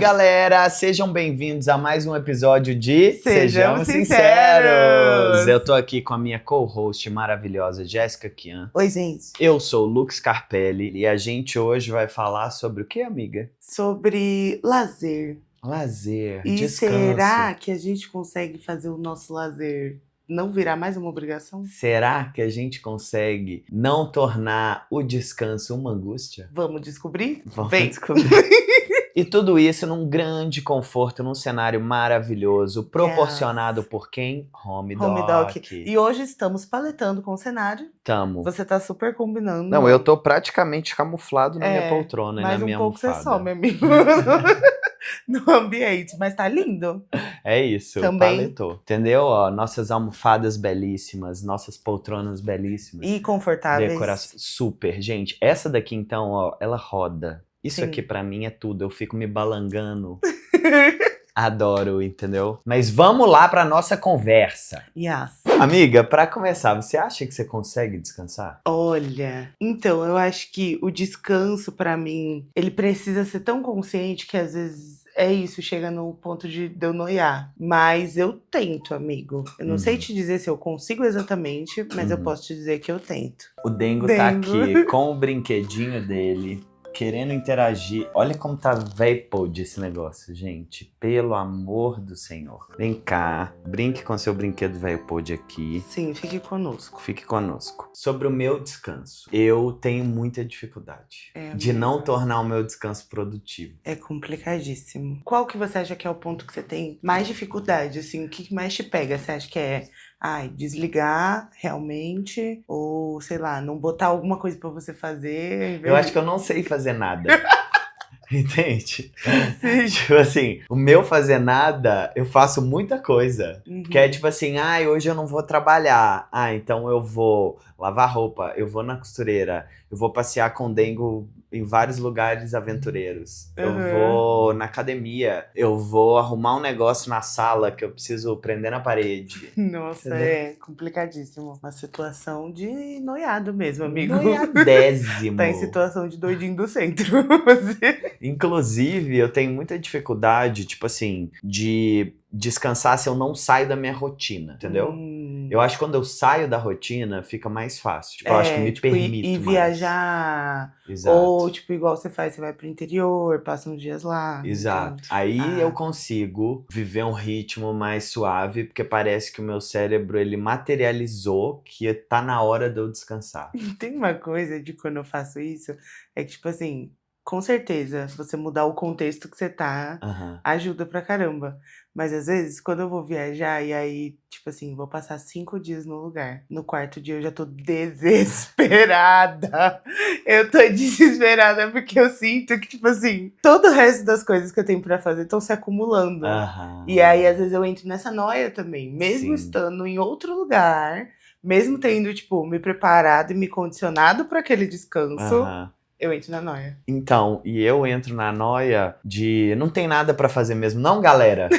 galera! Sejam bem-vindos a mais um episódio de Sejamos Sinceros! Eu tô aqui com a minha co-host maravilhosa, Jéssica Kian. Oi, gente. Eu sou o Lucas Carpelli e a gente hoje vai falar sobre o que, amiga? Sobre lazer. Lazer, E descanso. será que a gente consegue fazer o nosso lazer não virar mais uma obrigação? Será que a gente consegue não tornar o descanso uma angústia? Vamos descobrir? Vamos Vem. descobrir. E tudo isso num grande conforto, num cenário maravilhoso, proporcionado por quem? Home Doc. E hoje estamos paletando com o cenário. Tamo. Você tá super combinando. Não, eu tô praticamente camuflado na minha poltrona e na mais minha pouco almofada. Você some, amigo. No ambiente, mas tá lindo. É isso, Também. paletou. Entendeu? Ó, nossas almofadas belíssimas, nossas poltronas belíssimas. E confortáveis. Decoração super. Gente, essa daqui então, ó, ela roda. Isso Sim. aqui pra mim é tudo. Eu fico me balangando. Adoro, entendeu? Mas vamos lá pra nossa conversa. Yes. Amiga, pra começar, você acha que você consegue descansar? Olha, então, eu acho que o descanso, pra mim, ele precisa ser tão consciente que às vezes é isso, chega no ponto de eu noiar. Mas eu tento, amigo. Eu não sei te dizer se eu consigo exatamente, mas eu posso te dizer que eu tento. O Dengo tá aqui com o brinquedinho dele, querendo interagir. Olha como tá Vapod esse negócio, gente. Pelo amor do Senhor. Vem cá, brinque com seu brinquedo Vapod aqui. Sim, fique conosco. Fique conosco. Sobre o meu descanso, eu tenho muita dificuldade de não tornar o meu descanso produtivo. É complicadíssimo. Qual que você acha que é o ponto que você tem mais dificuldade? Assim, o que mais te pega? Você acha que é desligar realmente? Ou, sei lá, não botar alguma coisa pra você fazer? Eu acho que eu não sei fazer nada. Entende? Sim. Tipo assim, o meu fazer nada, eu faço muita coisa. Que é tipo assim, hoje eu não vou trabalhar. Então eu vou lavar roupa, eu vou na costureira, eu vou passear com o Dengo em vários lugares aventureiros. Eu vou na academia, eu vou arrumar um negócio na sala que eu preciso prender na parede. Nossa, entendeu? é complicadíssimo. Uma situação de noiado mesmo, amigo. Noiadésimo. Tá em situação de doidinho do centro. Inclusive, eu tenho muita dificuldade, tipo assim, de descansar se eu não saio da minha rotina, entendeu? Eu acho que quando eu saio da rotina, fica mais fácil. Tipo, eu acho que me permito e mais. viajar. Exato. Ou, tipo, igual você faz, você vai pro interior, passa uns dias lá. Exato. Então, Aí eu consigo viver um ritmo mais suave, porque parece que o meu cérebro, ele materializou que tá na hora de eu descansar. Tem uma coisa de quando eu faço isso, é que, tipo assim, com certeza, você mudar o contexto que você tá, ajuda pra caramba. Mas às vezes, quando eu vou viajar e aí, tipo assim, vou passar 5 dias no lugar. No quarto dia eu já tô desesperada. Eu tô desesperada porque eu sinto que, tipo assim, todo o resto das coisas que eu tenho pra fazer estão se acumulando. E aí, às vezes, eu entro nessa noia também. Mesmo estando em outro lugar, mesmo tendo, tipo, me preparado e me condicionado pra aquele descanso, eu entro na noia. Então, e eu entro na noia de não tem nada pra fazer mesmo, não, galera?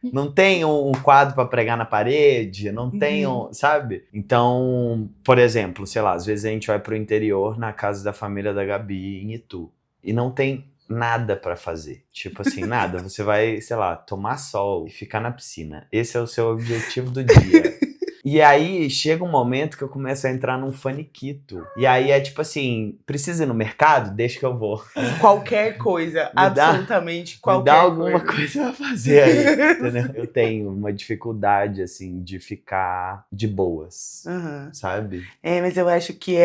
Não tem um quadro pra pregar na parede, não tem sabe? Então, por exemplo, sei lá, às vezes a gente vai pro interior, na casa da família da Gabi, em Itu, e não tem nada pra fazer. Tipo assim, nada. Você vai, sei lá, tomar sol e ficar na piscina. Esse é o seu objetivo do dia. E aí, chega um momento que eu começo a entrar num faniquito. E aí é tipo assim, precisa ir no mercado? Deixa que eu vou. Qualquer coisa, absolutamente qualquer coisa. Me dá alguma coisa pra fazer aí, entendeu? Eu tenho uma dificuldade, assim, de ficar de boas, sabe? Mas eu acho que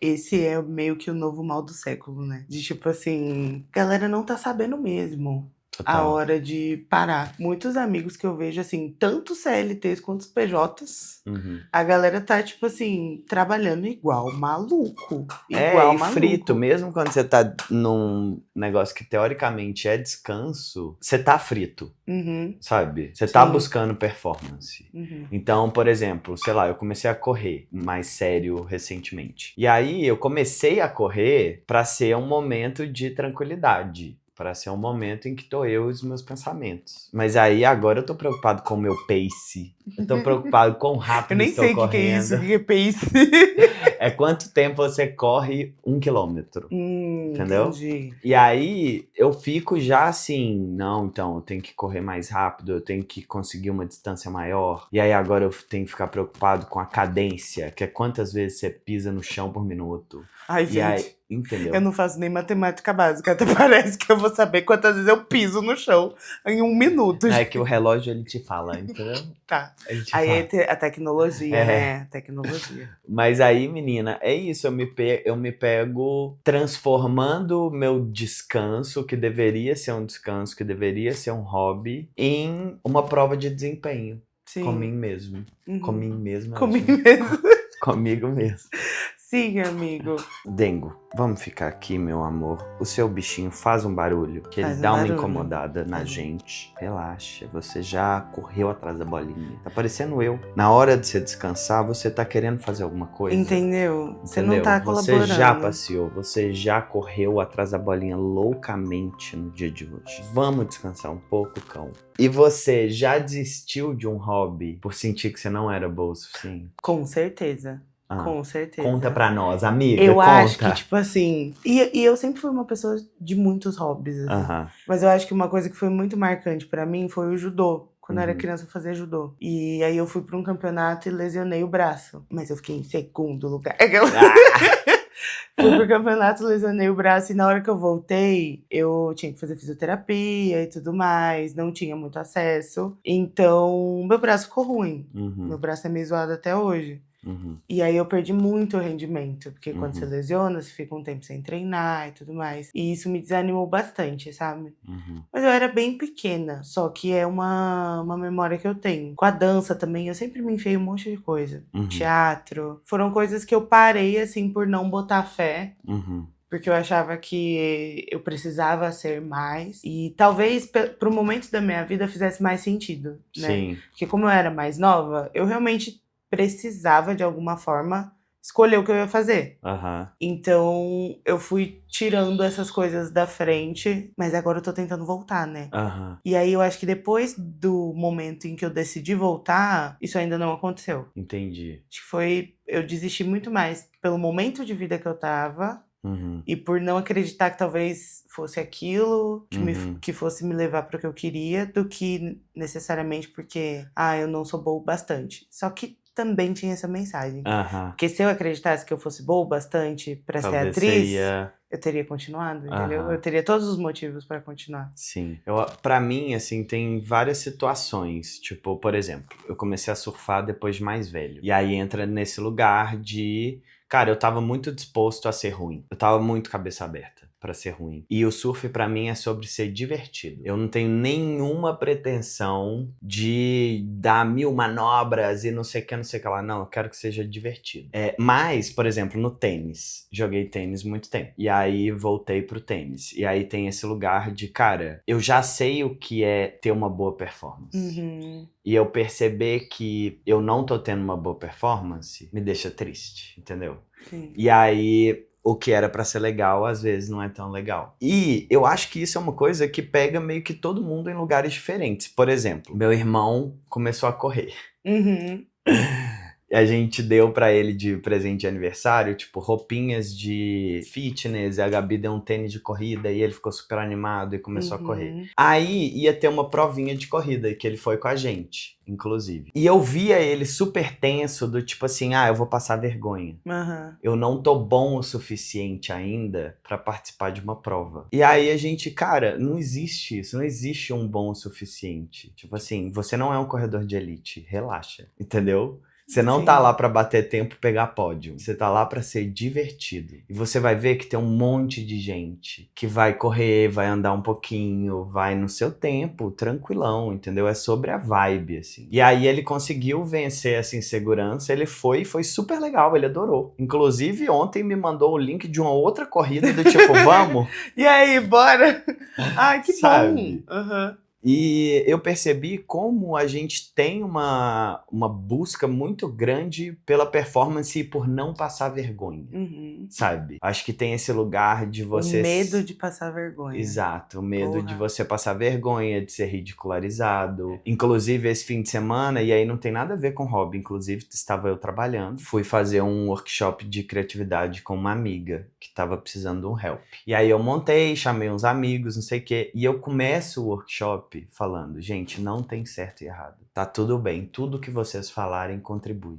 esse é meio que o novo mal do século, né? De tipo assim, galera não tá sabendo mesmo. Total. A hora de parar. Muitos amigos que eu vejo, assim, tanto CLTs quanto os PJs, a galera tá, tipo assim, trabalhando igual maluco. Igual maluco. Frito. Mesmo quando você tá num negócio que teoricamente é descanso, você tá frito, sabe? Você tá buscando performance. Então, por exemplo, sei lá, eu comecei a correr mais sério recentemente. E aí, eu comecei a correr pra ser um momento de tranquilidade. Para ser um momento em que tô eu e os meus pensamentos. Mas aí agora eu tô preocupado com o meu pace, Eu tô preocupado com rápido eu nem estou sei o correndo. que é isso, o que é pace. É quanto tempo você corre 1 quilômetro. Entendeu? Entendi. E aí eu fico já assim, não, então eu tenho que correr mais rápido, eu tenho que conseguir uma distância maior. E aí agora eu tenho que ficar preocupado com a cadência, que é quantas vezes você pisa no chão por minuto. Ai, E gente, aí, entendeu? eu não faço nem matemática básica, até parece que eu vou saber quantas vezes eu piso no chão em 1 minuto. É que o relógio ele te fala, entendeu? Tá. Ele te Aí fala. é a tecnologia, né? Tecnologia. Mas aí, menina, é isso. Eu me pego transformando o meu descanso, que deveria ser um descanso, que deveria ser um hobby, em uma prova de desempenho. Sim. Com mim mesmo. Uhum. Com mim mesmo. Comigo mesmo. Comigo mesmo. Sim, amigo. Dengo, vamos ficar aqui, meu amor. O seu bichinho faz um barulho, que ele dá uma incomodada na gente. Relaxa, você já correu atrás da bolinha. Tá parecendo eu. Na hora de você descansar, você tá querendo fazer alguma coisa. Entendeu? Você não tá colaborando. Você já passeou, você já correu atrás da bolinha loucamente no dia de hoje. Vamos descansar um pouco, cão. E você já desistiu de um hobby por sentir que você não era boa o suficiente? Com certeza. Com certeza. Conta pra nós, amiga. Eu conta. acho que, tipo assim. E eu sempre fui uma pessoa de muitos hobbies. Assim. Mas eu acho que uma coisa que foi muito marcante pra mim foi o judô. Quando eu era criança, eu fazia judô. E aí eu fui pra um campeonato e lesionei o braço. Mas eu fiquei em segundo lugar. Fui pro campeonato, lesionei o braço. E na hora que eu voltei, eu tinha que fazer fisioterapia e tudo mais. Não tinha muito acesso. Então, meu braço ficou ruim. Meu braço é meio zoado até hoje. E aí eu perdi muito o rendimento, porque quando você lesiona, você fica um tempo sem treinar e tudo mais. E isso me desanimou bastante, sabe? Mas eu era bem pequena, só que é uma memória que eu tenho. Com a dança também, eu sempre me enfiei um monte de coisa. Teatro. Foram coisas que eu parei, assim, por não botar fé. Porque eu achava que eu precisava ser mais. E talvez pro momento da minha vida fizesse mais sentido, né? Sim. Porque como eu era mais nova, eu realmente precisava, de alguma forma, escolher o que eu ia fazer. Então, eu fui tirando essas coisas da frente, mas agora eu tô tentando voltar, né? E aí, eu acho que depois do momento em que eu decidi voltar, isso ainda não aconteceu. Entendi. Acho que eu desisti muito mais pelo momento de vida que eu tava, e por não acreditar que talvez fosse aquilo que fosse me levar para o que eu queria, do que necessariamente porque, eu não sou boa o bastante. Só que também tinha essa mensagem. Porque se eu acreditasse que eu fosse boa o bastante para ser atriz, eu teria continuado, entendeu? Eu teria todos os motivos para continuar. Sim. Pra mim, assim, tem várias situações. Tipo, por exemplo, eu comecei a surfar depois de mais velho. E aí entra nesse lugar de... Cara, eu tava muito disposto a ser ruim. Eu tava muito cabeça aberta pra ser ruim. E o surf pra mim é sobre ser divertido. Eu não tenho nenhuma pretensão de dar 1000 manobras e não sei o que, não sei o que lá. Não, eu quero que seja divertido. Mas, por exemplo, no tênis. Joguei tênis muito tempo. E aí voltei pro tênis. E aí tem esse lugar de, cara, eu já sei o que é ter uma boa performance. E eu perceber que eu não tô tendo uma boa performance me deixa triste, entendeu? Sim. E aí, o que era pra ser legal, às vezes não é tão legal. E eu acho que isso é uma coisa que pega meio que todo mundo em lugares diferentes. Por exemplo, meu irmão começou a correr. A gente deu pra ele de presente de aniversário, tipo, roupinhas de fitness, e a Gabi deu um tênis de corrida, e ele ficou super animado e começou a correr. Aí, ia ter uma provinha de corrida, que ele foi com a gente, inclusive. E eu via ele super tenso, do tipo assim, eu vou passar vergonha. Eu não tô bom o suficiente ainda pra participar de uma prova. E aí a gente, cara, não existe isso, não existe um bom o suficiente. Tipo assim, você não é um corredor de elite, relaxa, entendeu? Você não tá lá pra bater tempo e pegar pódio. Você tá lá pra ser divertido. E você vai ver que tem um monte de gente que vai correr, vai andar um pouquinho, vai no seu tempo, tranquilão, entendeu? É sobre a vibe, assim. E aí ele conseguiu vencer essa insegurança, ele foi super legal, ele adorou. Inclusive, ontem me mandou o link de uma outra corrida do tipo, vamos? E aí, bora? Ai, que sabe? bom! E eu percebi como a gente tem uma busca muito grande pela performance e por não passar vergonha, sabe? Acho que tem esse lugar de você... O medo de passar vergonha. Exato, o medo de você passar vergonha, de ser ridicularizado. Inclusive, esse fim de semana, e aí não tem nada a ver com hobby, inclusive estava eu trabalhando, fui fazer um workshop de criatividade com uma amiga que estava precisando de um help. E aí eu montei, chamei uns amigos, não sei o quê, e eu começo o workshop falando, gente, não tem certo e errado. Tá tudo bem, tudo que vocês falarem contribui.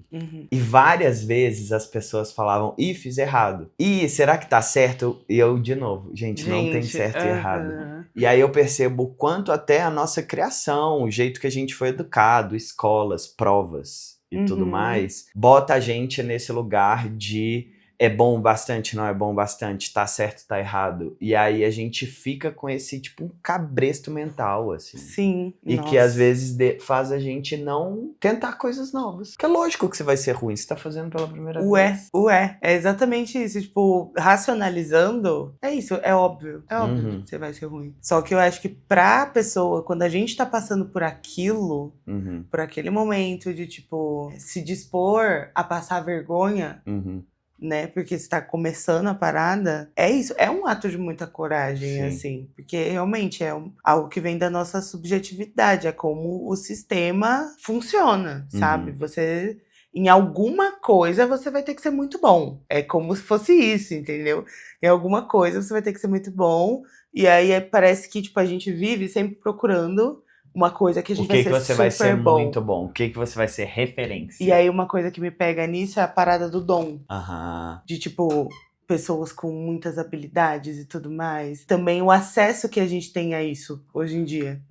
E várias vezes as pessoas falavam, ih, fiz errado. Ih, será que tá certo? E eu, de novo, gente, não tem certo e errado. E aí eu percebo o quanto até a nossa criação, o jeito que a gente foi educado, escolas, provas e tudo mais, bota a gente nesse lugar de é bom bastante, não é bom bastante, tá certo, tá errado. E aí a gente fica com esse, tipo, um cabresto mental, assim. Sim, E que às vezes faz a gente não tentar coisas novas. Porque é lógico que você vai ser ruim, você tá fazendo pela primeira vez. É exatamente isso. Tipo, racionalizando, é isso, é óbvio. É óbvio que você vai ser ruim. Só que eu acho que pra pessoa, quando a gente tá passando por aquilo, por aquele momento de, tipo, se dispor a passar vergonha, né? Porque você tá começando a parada. É isso, é um ato de muita coragem, assim. Porque realmente é algo que vem da nossa subjetividade. É como o sistema funciona, sabe? Você, em alguma coisa, você vai ter que ser muito bom. É como se fosse isso, entendeu? Em alguma coisa, você vai ter que ser muito bom. E aí parece que, tipo, a gente vive sempre procurando uma coisa que a gente vai ser super bom. O que você vai ser muito bom? O que você vai ser referência? E aí uma coisa que me pega nisso é a parada do dom. De tipo, pessoas com muitas habilidades e tudo mais. Também o acesso que a gente tem a isso hoje em dia.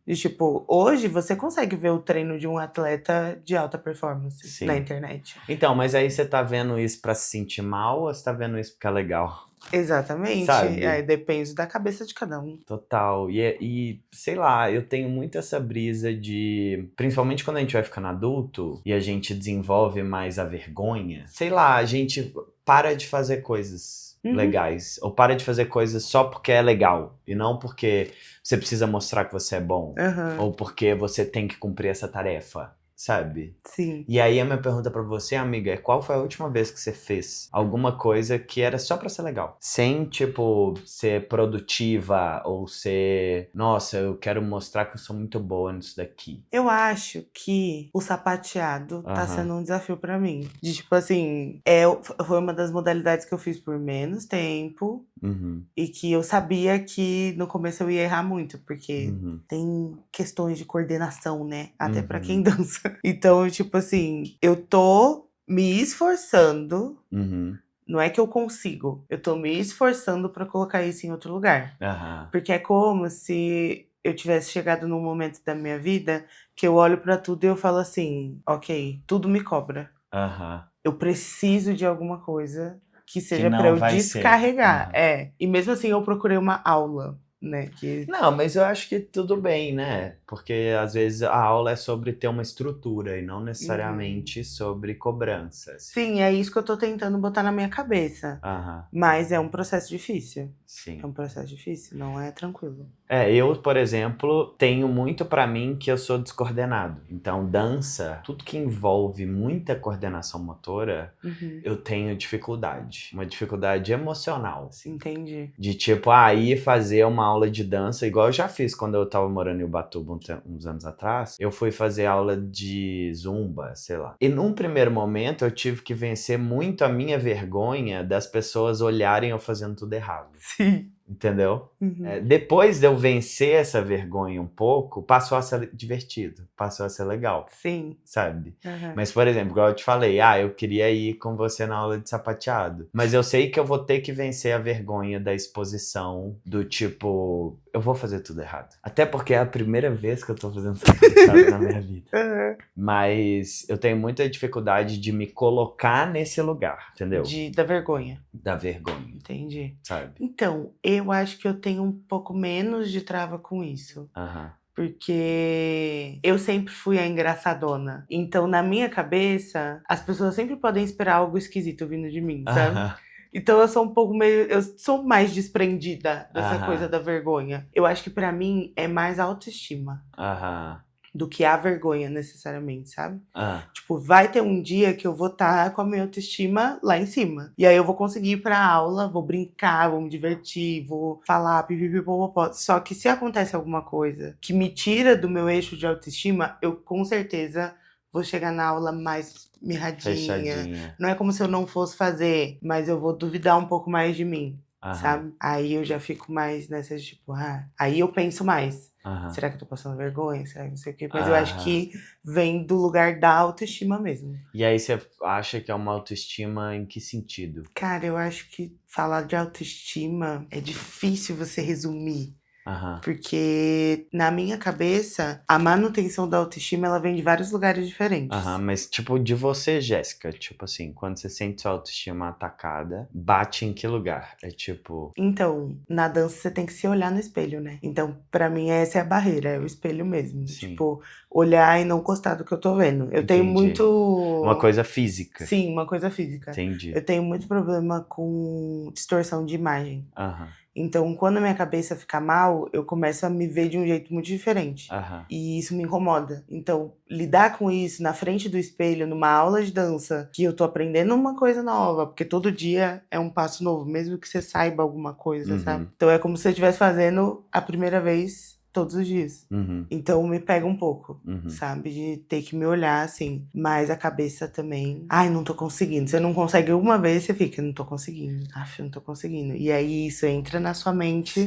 E tipo, hoje você consegue ver o treino de um atleta de alta performance na internet. Então, mas aí você tá vendo isso pra se sentir mal ou você tá vendo isso porque é legal? Exatamente. Sabe? Aí depende da cabeça de cada um. Total. E sei lá, eu tenho muito essa brisa de... Principalmente quando a gente vai ficando adulto e a gente desenvolve mais a vergonha. Sei lá, a gente para de fazer coisas legais. Ou para de fazer coisas só porque é legal. E não porque você precisa mostrar que você é bom. Ou porque você tem que cumprir essa tarefa. Sabe? Sim. E aí a minha pergunta pra você, amiga, é qual foi a última vez que você fez alguma coisa que era só pra ser legal? Sem, tipo, ser produtiva ou ser... Nossa, eu quero mostrar que eu sou muito boa nisso daqui. Eu acho que o sapateado tá sendo um desafio pra mim. De, tipo assim, foi uma das modalidades que eu fiz por menos tempo. E que eu sabia que no começo eu ia errar muito, porque tem questões de coordenação, né? Até pra quem dança. Então, tipo assim, eu tô me esforçando. Não é que eu consigo. Eu tô me esforçando pra colocar isso em outro lugar. Porque é como se eu tivesse chegado num momento da minha vida que eu olho pra tudo e eu falo assim, ok, tudo me cobra. Eu preciso de alguma coisa que seja pra eu descarregar. E mesmo assim eu procurei uma aula, né? Não, mas eu acho que tudo bem, né? Porque às vezes a aula é sobre ter uma estrutura e não necessariamente sobre cobranças. Sim, é isso que eu tô tentando botar na minha cabeça. Mas é um processo difícil. Sim. É um processo difícil, não é tranquilo. Eu, por exemplo, tenho muito pra mim que eu sou descoordenado. Então, dança, tudo que envolve muita coordenação motora, eu tenho dificuldade. Uma dificuldade emocional. Entendi. De tipo, ir fazer uma aula de dança, igual eu já fiz quando eu tava morando em Ubatuba uns anos atrás. Eu fui fazer aula de zumba, sei lá. E num primeiro momento, eu tive que vencer muito a minha vergonha das pessoas olharem eu fazendo tudo errado. Sim. Entendeu? Depois de eu vencer essa vergonha um pouco, passou a ser divertido, passou a ser legal. Sim. Sabe? Mas, por exemplo, igual eu te falei, eu queria ir com você na aula de sapateado. Mas eu sei que eu vou ter que vencer a vergonha da exposição, do tipo, eu vou fazer tudo errado. Até porque é a primeira vez que eu tô fazendo sapateado na minha vida. Mas eu tenho muita dificuldade de me colocar nesse lugar, entendeu? Da vergonha. Da vergonha. Entendi. Sabe? Então, eu acho que eu tenho um pouco menos de trava com isso. Porque eu sempre fui a engraçadona. Então, na minha cabeça, as pessoas sempre podem esperar algo esquisito vindo de mim, sabe? Então eu sou um pouco meio... Eu sou mais desprendida dessa coisa da vergonha. Eu acho que pra mim é mais a autoestima. Do que a vergonha, necessariamente, sabe? Tipo, vai ter um dia que eu vou estar com a minha autoestima lá em cima. E aí eu vou conseguir ir pra aula, vou brincar, vou me divertir, vou falar pipipipopopó. Só que se acontece alguma coisa que me tira do meu eixo de autoestima, eu com certeza vou chegar na aula mais mirradinha. Fechadinha. Não é como se eu não fosse fazer, mas eu vou duvidar um pouco mais de mim, sabe? Aí eu já fico mais nessa, tipo, aí eu penso mais. Será que eu tô passando vergonha? Será que não sei o quê? Mas eu acho que vem do lugar da autoestima mesmo. E aí você acha que é uma autoestima em que sentido? Cara, eu acho que falar de autoestima é difícil você resumir. Porque na minha cabeça, a manutenção da autoestima, ela vem de vários lugares diferentes. Mas tipo, de você, Jéssica, tipo assim, quando você sente sua autoestima atacada, bate em que lugar? É tipo... Então, na dança você tem que se olhar no espelho, né? Então, pra mim, essa é a barreira, é o espelho mesmo. Sim. Tipo, olhar e não gostar do que eu tô vendo. Eu tenho muito... Uma coisa física. Sim, uma coisa física. Entendi. Eu tenho muito problema com distorção de imagem. Então, quando a minha cabeça fica mal, eu começo a me ver de um jeito muito diferente. E isso me incomoda. Então, lidar com isso na frente do espelho, numa aula de dança, que eu tô aprendendo uma coisa nova, porque todo dia é um passo novo, mesmo que você saiba alguma coisa, sabe? Então, é como se eu estivesse fazendo a primeira vez todos os dias. Então me pega um pouco, sabe? De ter que me olhar assim. Mas a cabeça também... Ai, não tô conseguindo. Você não consegue uma vez, você fica, não tô conseguindo. Não tô conseguindo. E aí isso entra na sua mente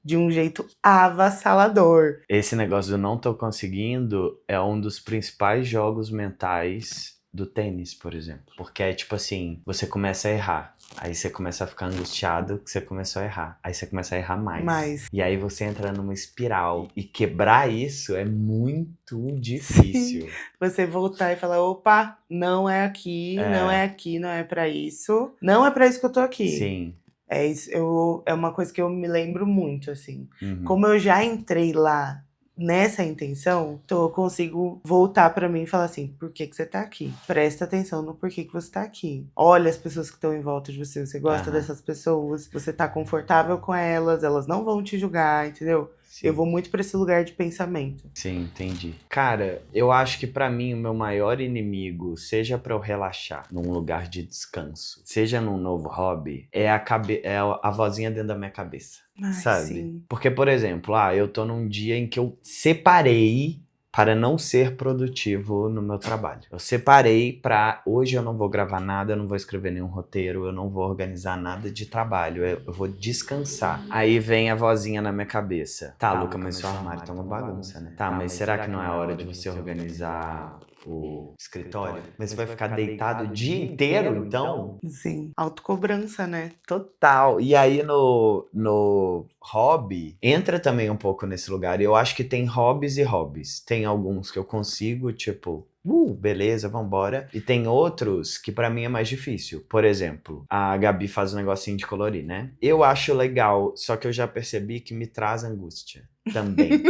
de um jeito avassalador. Esse negócio do não tô conseguindo é um dos principais jogos mentais do tênis, por exemplo. Porque é tipo assim, você começa a errar. Aí você começa a ficar angustiado que você começou a errar. Aí você começa a errar mais. E aí você entra numa espiral. E quebrar isso é muito difícil. Você voltar e falar, opa, não é aqui, não é aqui, não é pra isso. Não é pra isso que eu tô aqui. Sim. É isso, é uma coisa que eu me lembro muito, assim. Como eu já entrei lá nessa intenção, então eu consigo voltar pra mim e falar assim, por que você tá aqui? Presta atenção no porquê que você tá aqui. Olha as pessoas que estão em volta de você, você gosta dessas pessoas, você tá confortável com elas não vão te julgar, entendeu? Sim. Eu vou muito pra esse lugar de pensamento. Sim, entendi. Cara, eu acho que pra mim o meu maior inimigo, seja pra eu relaxar num lugar de descanso, seja num novo hobby, é a vozinha dentro da minha cabeça. Sabe? Sim. Porque, por exemplo, eu tô num dia em que eu separei para não ser produtivo no meu trabalho. Eu separei pra hoje eu não vou gravar nada, eu não vou escrever nenhum roteiro, eu não vou organizar nada de trabalho, eu vou descansar. Aí vem a vozinha na minha cabeça. Tá, Luca, mas seu armário tá uma bagunça, né? Tá, mas será que não é hora de você organizar o escritório? Mas você vai ficar deitado o dia inteiro, então? Sim, autocobrança, né? Total. E aí no hobby, entra também um pouco nesse lugar. E eu acho que tem hobbies e hobbies. Tem alguns que eu consigo, tipo... beleza, vambora. E tem outros que pra mim é mais difícil. Por exemplo, a Gabi faz um negocinho de colorir, né? Eu acho legal, só que eu já percebi que me traz angústia também.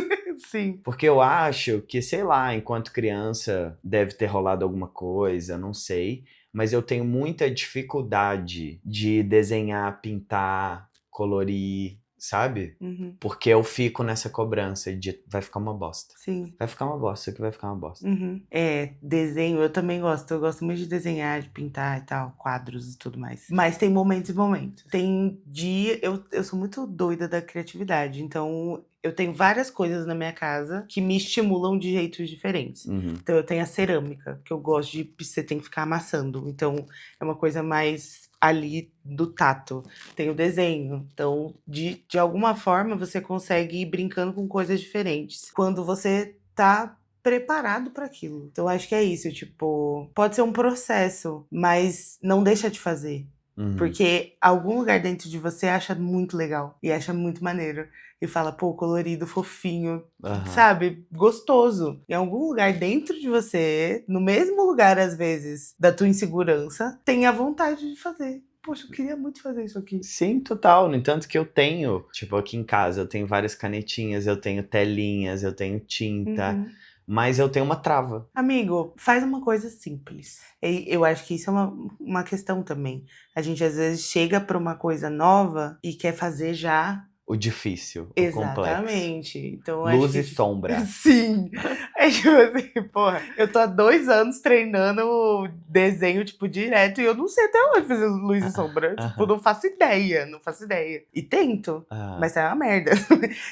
Sim. Porque eu acho que, sei lá, enquanto criança deve ter rolado alguma coisa, não sei. Mas eu tenho muita dificuldade de desenhar, pintar, colorir, sabe? Porque eu fico nessa cobrança de vai ficar uma bosta. Sim. Vai ficar uma bosta, isso aqui vai ficar uma bosta. Desenho, eu também gosto. Eu gosto muito de desenhar, de pintar e tal, quadros e tudo mais. Mas tem momentos e momentos. Tem dia... Eu sou muito doida da criatividade, então... Eu tenho várias coisas na minha casa que me estimulam de jeitos diferentes. Então eu tenho a cerâmica, que eu gosto de... Você tem que ficar amassando. Então é uma coisa mais ali do tato. Tem o desenho. Então, de alguma forma, você consegue ir brincando com coisas diferentes. Quando você tá preparado para aquilo. Então acho que é isso, tipo... Pode ser um processo, mas não deixa de fazer. Porque algum lugar dentro de você acha muito legal. E acha muito maneiro. E fala, pô, colorido, fofinho, sabe? Gostoso. Em algum lugar dentro de você, no mesmo lugar às vezes, da tua insegurança, tem a vontade de fazer. Poxa, eu queria muito fazer isso aqui. Sim, total. No entanto que eu tenho, tipo, aqui em casa, eu tenho várias canetinhas, eu tenho telinhas, eu tenho tinta. mas eu tenho uma trava. Amigo, faz uma coisa simples. E eu acho que isso é uma questão também. A gente às vezes chega pra uma coisa nova e quer fazer já. O difícil, o Exatamente. complexo. Então, Luz acho e que... sombra. Sim. É tipo assim, porra, eu tô há 2 anos treinando desenho, tipo, direto, e eu não sei até onde fazer luz e sombra. Tipo, não faço ideia, não faço ideia. E tento, mas é uma merda.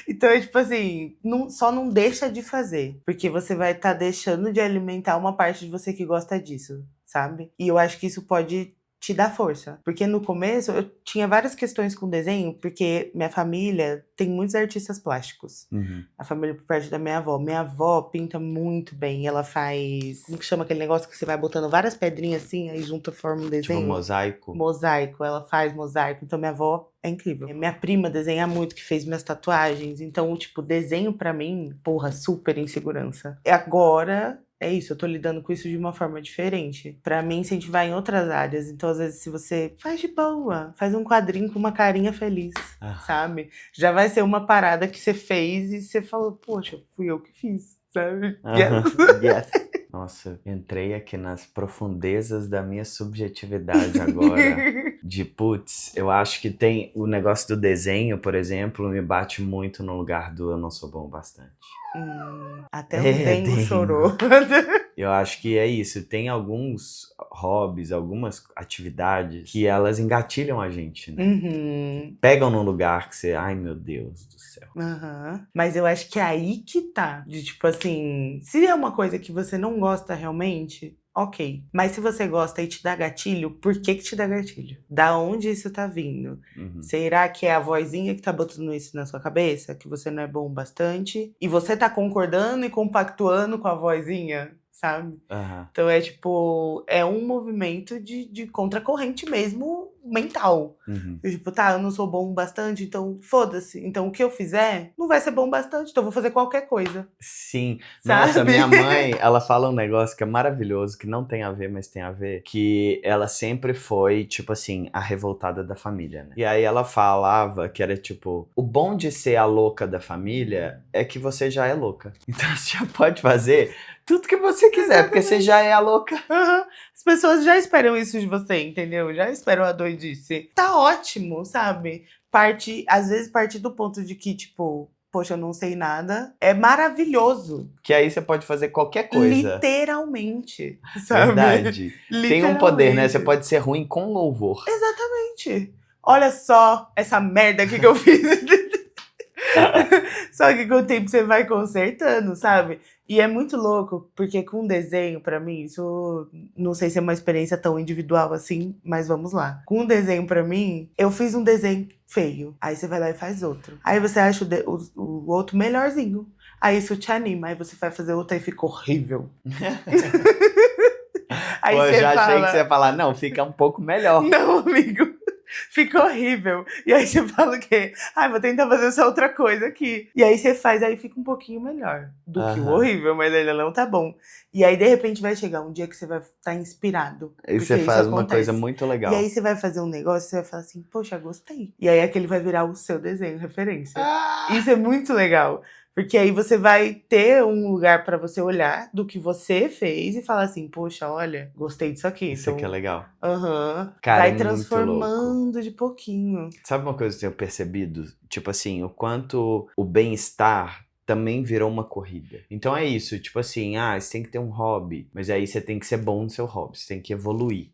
Então, é tipo assim, só não deixa de fazer. Porque você vai estar deixando de alimentar uma parte de você que gosta disso, sabe? E eu acho que isso pode te dá força. Porque no começo eu tinha várias questões com desenho, porque minha família tem muitos artistas plásticos. A família por parte da minha avó. Minha avó pinta muito bem. Ela faz... Como que chama aquele negócio que você vai botando várias pedrinhas assim, aí junta forma um desenho? Tipo mosaico? Mosaico. Ela faz mosaico. Então minha avó é incrível. Minha prima desenha muito, que fez minhas tatuagens. Então, tipo, desenho pra mim, porra, super insegurança. E agora... É isso, eu tô lidando com isso de uma forma diferente. Pra me incentivar em outras áreas. Então, às vezes, se você faz de boa, faz um quadrinho com uma carinha feliz, sabe? Já vai ser uma parada que você fez e você falou, poxa, fui eu que fiz, sabe? Yes. Nossa, entrei aqui nas profundezas da minha subjetividade agora. De putz, eu acho que tem o negócio do desenho, por exemplo, me bate muito no lugar do eu não sou bom bastante. Até o Dengo chorou. Eu acho que é isso. Tem alguns hobbies, algumas atividades que elas engatilham a gente, né? Pegam num lugar que você... Ai, meu Deus do céu. Mas eu acho que é aí que tá. De tipo assim... Se é uma coisa que você não gosta realmente... Ok. Mas se você gosta e te dá gatilho, por que te dá gatilho? Da onde isso tá vindo? Será que é a vozinha que tá botando isso na sua cabeça? Que você não é bom bastante? E você tá concordando e compactuando com a vozinha? Sabe? Então é tipo... É um movimento de contracorrente mesmo mental. Tipo, tá, eu não sou bom bastante, então foda-se. Então o que eu fizer não vai ser bom bastante, então eu vou fazer qualquer coisa. Sim. Sabe? Nossa, minha mãe, ela fala um negócio que é maravilhoso, que não tem a ver, mas tem a ver, que ela sempre foi, tipo assim, a revoltada da família, né? E aí ela falava que era tipo, o bom de ser a louca da família é que você já é louca. Então você já pode fazer tudo que você quiser, porque você já é a louca. As pessoas já esperam isso de você, entendeu? Já esperam a doidice. Tá ótimo, sabe? Às vezes partir do ponto de que, tipo, poxa, eu não sei nada, é maravilhoso. Que aí você pode fazer qualquer coisa. Literalmente, sabe? Verdade. Tem um poder, né? Você pode ser ruim com louvor. Exatamente. Olha só essa merda aqui que eu fiz. Só que com o tempo você vai consertando, sabe? E é muito louco, porque com desenho, pra mim, isso não sei se é uma experiência tão individual assim, mas vamos lá. Com desenho, pra mim, eu fiz um desenho feio. Aí você vai lá e faz outro. Aí você acha o outro melhorzinho. Aí isso te anima. Aí você vai fazer outro e fica horrível. Aí Pô, eu já achei que você ia falar, não, fica um pouco melhor. Não, amigo. Fica horrível. E aí você fala o quê? Vou tentar fazer essa outra coisa aqui. E aí você faz, aí fica um pouquinho melhor do que o horrível, mas ainda não tá bom. E aí, de repente, vai chegar um dia que você vai estar inspirado. E você faz uma coisa muito legal. E aí você vai fazer um negócio e você vai falar assim, poxa, gostei. E aí aquele vai virar o seu desenho, referência. Isso é muito legal. Porque aí você vai ter um lugar pra você olhar do que você fez e falar assim, poxa, olha, gostei disso aqui. Isso aqui é legal. Cara, vai transformando de pouquinho. Sabe uma coisa que eu tenho percebido? Tipo assim, o quanto o bem-estar também virou uma corrida. Então é isso, tipo assim, você tem que ter um hobby, mas aí você tem que ser bom no seu hobby, você tem que evoluir.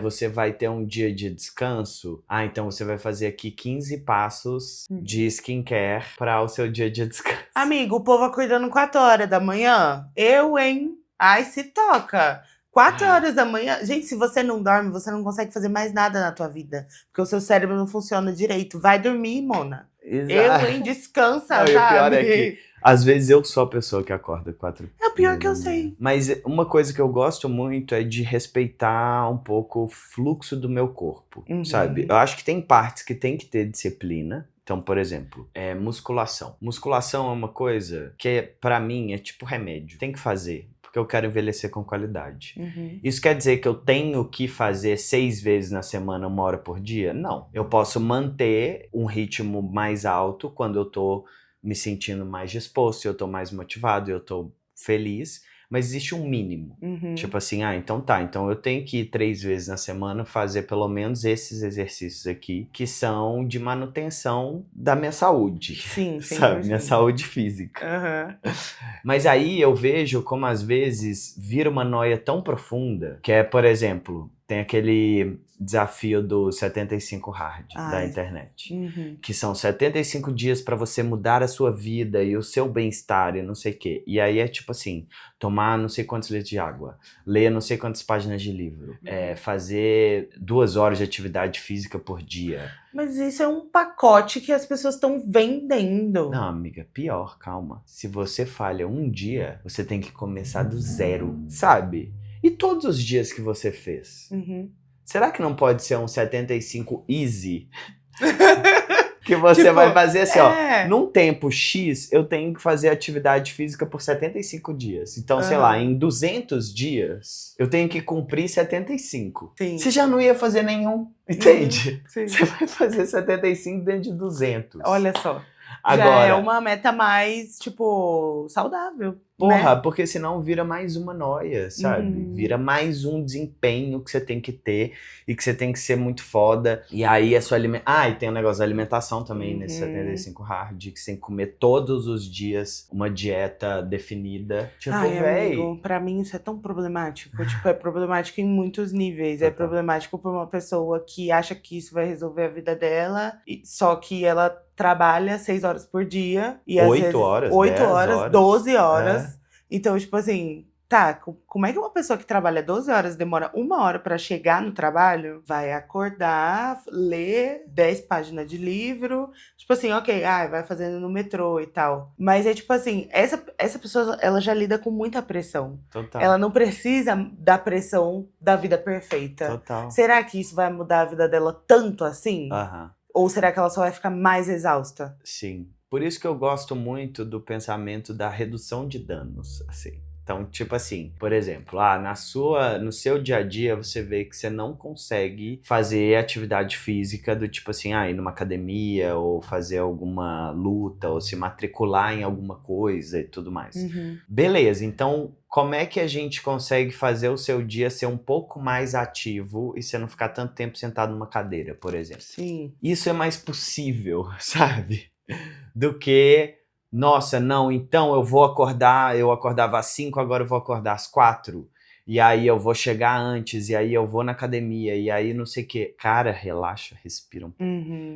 Você vai ter um dia de descanso, então você vai fazer aqui 15 passos de skincare para o seu dia de descanso. Amigo, o povo acordando 4 horas da manhã, hein? Ai, se toca! 4 horas da manhã, gente, se você não dorme, você não consegue fazer mais nada na tua vida, porque o seu cérebro não funciona direito. Vai dormir, Mona. Exato. Descansa, não, sabe? E o pior é que, às vezes, eu sou a pessoa que acorda 4. É o pior que eu sei. Mas uma coisa que eu gosto muito é de respeitar um pouco o fluxo do meu corpo, sabe? Eu acho que tem partes que tem que ter disciplina. Então, por exemplo, musculação. Musculação é uma coisa que, pra mim, é tipo remédio. Tem que fazer. Porque eu quero envelhecer com qualidade. Isso quer dizer que eu tenho que fazer 6 vezes na semana, 1 hora por dia? Não. Eu posso manter um ritmo mais alto quando eu tô me sentindo mais disposto, eu tô mais motivado, eu tô feliz, mas existe um mínimo. Tipo assim, então tá, então eu tenho que ir 3 vezes na semana fazer pelo menos esses exercícios aqui, que são de manutenção da minha saúde. Sim, sabe? Minha saúde física. Mas aí eu vejo como às vezes vira uma noia tão profunda, que é, por exemplo, tem aquele desafio do 75 hard da internet. Que são 75 dias pra você mudar a sua vida e o seu bem-estar e não sei o quê. E aí é tipo assim, tomar não sei quantos litros de água, ler não sei quantas páginas de livro, fazer 2 horas de atividade física por dia. Mas isso é um pacote que as pessoas estão vendendo. Não, amiga, pior, calma. Se você falha um dia, você tem que começar do zero, sabe? E todos os dias que você fez? Será que não pode ser um 75 easy? Que você tipo, vai fazer assim, ó, num tempo X, eu tenho que fazer atividade física por 75 dias. Então, sei lá, em 200 dias, eu tenho que cumprir 75. Sim. Você já não ia fazer nenhum, entende? Sim. Você vai fazer 75 dentro de 200. Olha só. Agora, já é uma meta mais, tipo, saudável. Porra, né? Porque senão vira mais uma noia, sabe? Vira mais um desempenho que você tem que ter e que você tem que ser muito foda. E aí a sua alimentação... e tem o negócio da alimentação também nesse 75 hard, que você tem que comer todos os dias uma dieta definida. Tipo, amigo, pra mim isso é tão problemático. Tipo, é problemático em muitos níveis. É problemático pra uma pessoa que acha que isso vai resolver a vida dela, só que ela trabalha 6 horas por dia. E 8 horas, 8 horas, 12 horas. É. Então, tipo assim, tá, como é que uma pessoa que trabalha 12 horas demora 1 hora pra chegar no trabalho? Vai acordar, ler 10 páginas de livro, tipo assim, ok, vai fazendo no metrô e tal. Mas é tipo assim, essa pessoa, ela já lida com muita pressão. Total. Ela não precisa da pressão da vida perfeita. Total. Será que isso vai mudar a vida dela tanto assim? Ou será que ela só vai ficar mais exausta? Sim. Por isso que eu gosto muito do pensamento da redução de danos, assim. Então, tipo assim, por exemplo, no seu dia a dia você vê que você não consegue fazer atividade física do tipo assim, ir numa academia ou fazer alguma luta ou se matricular em alguma coisa e tudo mais. Beleza, então como é que a gente consegue fazer o seu dia ser um pouco mais ativo e você não ficar tanto tempo sentado numa cadeira, por exemplo? Sim. Isso é mais possível, sabe? Do que, nossa, não, então eu acordava às 5, agora eu vou acordar às 4, e aí eu vou chegar antes, e aí eu vou na academia, e aí não sei o quê. Cara, relaxa, respira um pouco.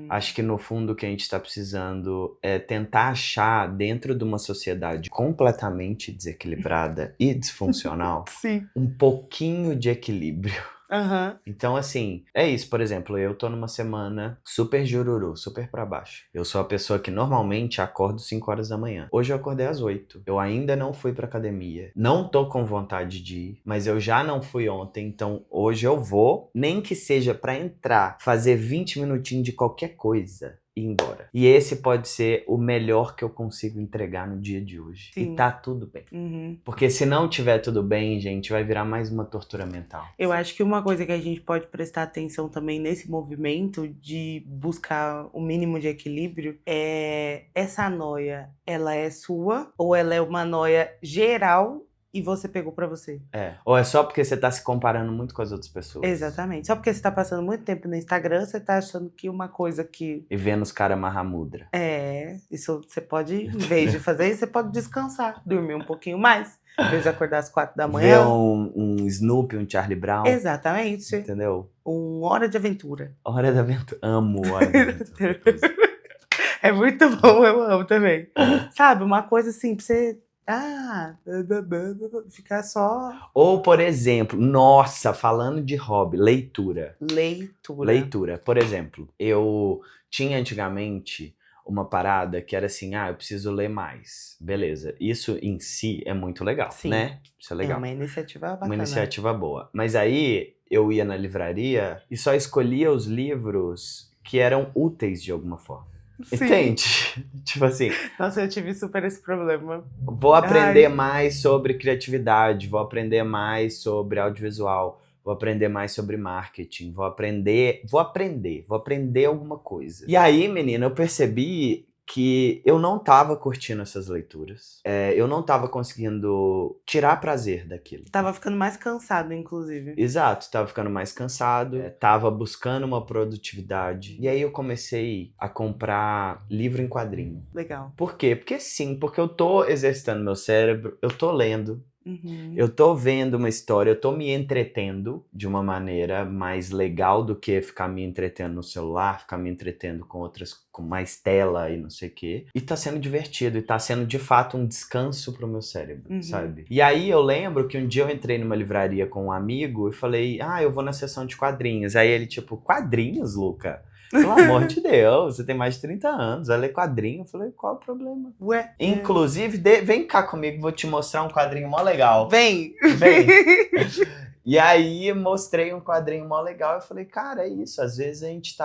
Acho que no fundo o que a gente tá precisando é tentar achar dentro de uma sociedade completamente desequilibrada e disfuncional um pouquinho de equilíbrio. Então, assim, é isso. Por exemplo, eu tô numa semana super jururu, super pra baixo. Eu sou a pessoa que normalmente acordo 5 horas da manhã. Hoje eu acordei às 8. Eu ainda não fui pra academia. Não tô com vontade de ir, mas eu já não fui ontem. Então, hoje eu vou, nem que seja pra entrar, fazer 20 minutinhos de qualquer coisa e ir embora. E esse pode ser o melhor que eu consigo entregar no dia de hoje. E tá tudo bem. Porque se não tiver tudo bem, gente, vai virar mais uma tortura mental. Eu acho que uma coisa que a gente pode prestar atenção também nesse movimento de buscar o mínimo de equilíbrio é essa noia, ela é sua ou ela é uma noia geral e você pegou pra você? Ou é só porque você tá se comparando muito com as outras pessoas. Exatamente. Só porque você tá passando muito tempo no Instagram, você tá achando que uma coisa que... E vendo os caras Mahamudra. Isso você pode, em vez de fazer isso, você pode descansar, dormir um pouquinho mais. Em vez de acordar às 4 da manhã. Ver um Snoopy, um Charlie Brown. Exatamente. Entendeu? Hora de Aventura. Hora de Aventura. Amo Hora de Aventura. É muito bom, eu amo também. Sabe, uma coisa assim, pra você... ficar só... Ou, por exemplo, nossa, falando de hobby, leitura. Leitura. Por exemplo, eu tinha antigamente uma parada que era assim, eu preciso ler mais. Beleza, isso em si é muito legal, né? Isso é legal. É uma iniciativa bacana. Uma iniciativa boa. Mas aí, eu ia na livraria e só escolhia os livros que eram úteis de alguma forma. Entende? Tipo assim... Nossa, eu tive super esse problema. Vou aprender mais sobre criatividade, vou aprender mais sobre audiovisual, vou aprender mais sobre marketing, vou aprender alguma coisa. E aí, menina, eu percebi que eu não tava curtindo essas leituras. Eu não tava conseguindo tirar prazer daquilo. Tava ficando mais cansado, inclusive. Exato, tava ficando mais cansado, tava buscando uma produtividade. E aí eu comecei a comprar livro em quadrinho. Legal. Por quê? Porque eu tô exercitando meu cérebro, eu tô lendo. Uhum. Eu tô vendo uma história, eu tô me entretendo de uma maneira mais legal do que ficar me entretendo no celular, ficar me entretendo com mais tela e não sei o quê. E tá sendo divertido, e tá sendo de fato um descanso pro meu cérebro, sabe? E aí eu lembro que um dia eu entrei numa livraria com um amigo e falei, eu vou na sessão de quadrinhos. Aí ele tipo, quadrinhos, Luca? Pelo amor de Deus, você tem mais de 30 anos, vai ler quadrinho. Eu falei, qual o problema? Ué? Inclusive, vem cá comigo, vou te mostrar um quadrinho mó legal. Vem! E aí, mostrei um quadrinho mó legal. Eu falei, cara, é isso. Às vezes a gente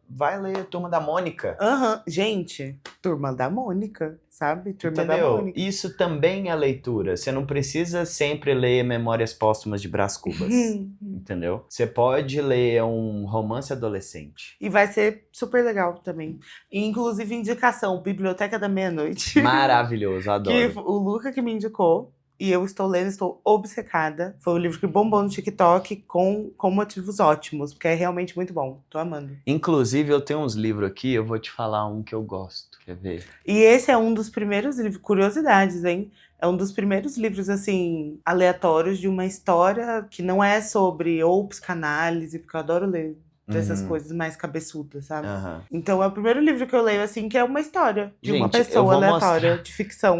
vai ler Turma da Mônica. Gente, Turma da Mônica, sabe? Turma Entendeu? da Mônica. Isso também é leitura. Você não precisa sempre ler Memórias Póstumas de Brás Cubas. Entendeu? Você pode ler um romance adolescente. E vai ser super legal também. Inclusive, indicação, Biblioteca da Meia-Noite. Maravilhoso, adoro. Que o Luca que me indicou. E eu estou lendo, estou obcecada. Foi um livro que bombou no TikTok com motivos ótimos, porque é realmente muito bom. Tô amando. Inclusive, eu tenho uns livros aqui, eu vou te falar um que eu gosto. Quer ver? E esse é um dos primeiros livros, curiosidades, hein? É um dos primeiros livros, assim, aleatórios de uma história que não é sobre ou psicanálise, porque eu adoro ler dessas coisas mais cabeçudas, sabe? Então é o primeiro livro que eu leio, assim, que é uma história de uma pessoa aleatória, de ficção.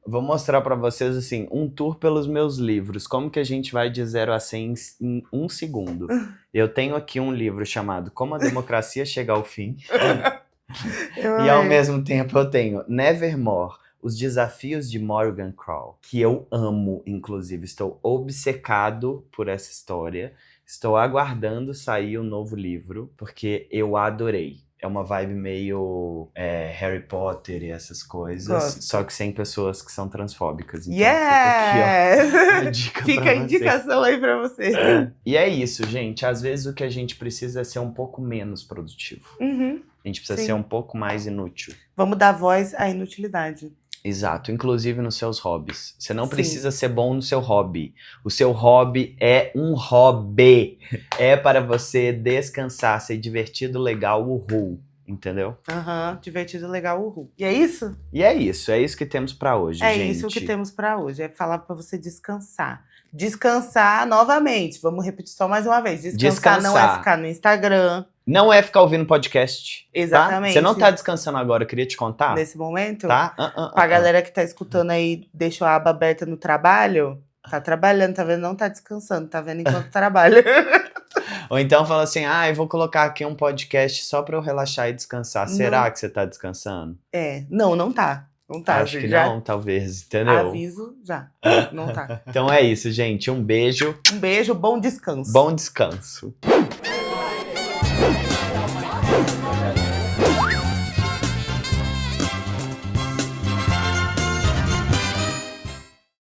Vou mostrar pra vocês, assim, um tour pelos meus livros. Como que a gente vai de 0 a 100 em 1 segundo. Eu tenho aqui um livro chamado Como a Democracia Chega ao Fim. E ao mesmo tempo eu tenho Nevermore, Os Desafios de Morgan Crow, que eu amo, inclusive. Estou obcecado por essa história. Estou aguardando sair um novo livro, porque eu adorei. É uma vibe meio Harry Potter e essas coisas. Gosto. Só que sem pessoas que são transfóbicas. Então fica aqui, ó, dica fica a indicação aí pra você. E é isso, gente. Às vezes o que a gente precisa é ser um pouco menos produtivo. A gente precisa ser um pouco mais inútil. Vamos dar voz à inutilidade. Exato, inclusive nos seus hobbies. Você não precisa ser bom no seu hobby. O seu hobby é um hobby. É para você descansar, ser divertido, legal, uhul. Entendeu? Divertido, legal, uhul. E é isso? E é isso que temos pra hoje, gente. É isso que temos pra hoje, é falar pra você descansar. Descansar novamente, vamos repetir só mais uma vez. Descansar não é ficar no Instagram. Não é ficar ouvindo podcast. Exatamente. Tá? Você não tá descansando agora, eu queria te contar. Nesse momento? Tá? Pra galera que tá escutando aí, deixou a aba aberta no trabalho. Tá trabalhando, tá vendo? Não tá descansando, tá vendo enquanto trabalha. Ou então fala assim, eu vou colocar aqui um podcast só pra eu relaxar e descansar. Será que você tá descansando? Não tá. Não tá. Acho que não, talvez, entendeu? Aviso já, não tá. Então é isso, gente. Um beijo. Um beijo, bom descanso. Bom descanso.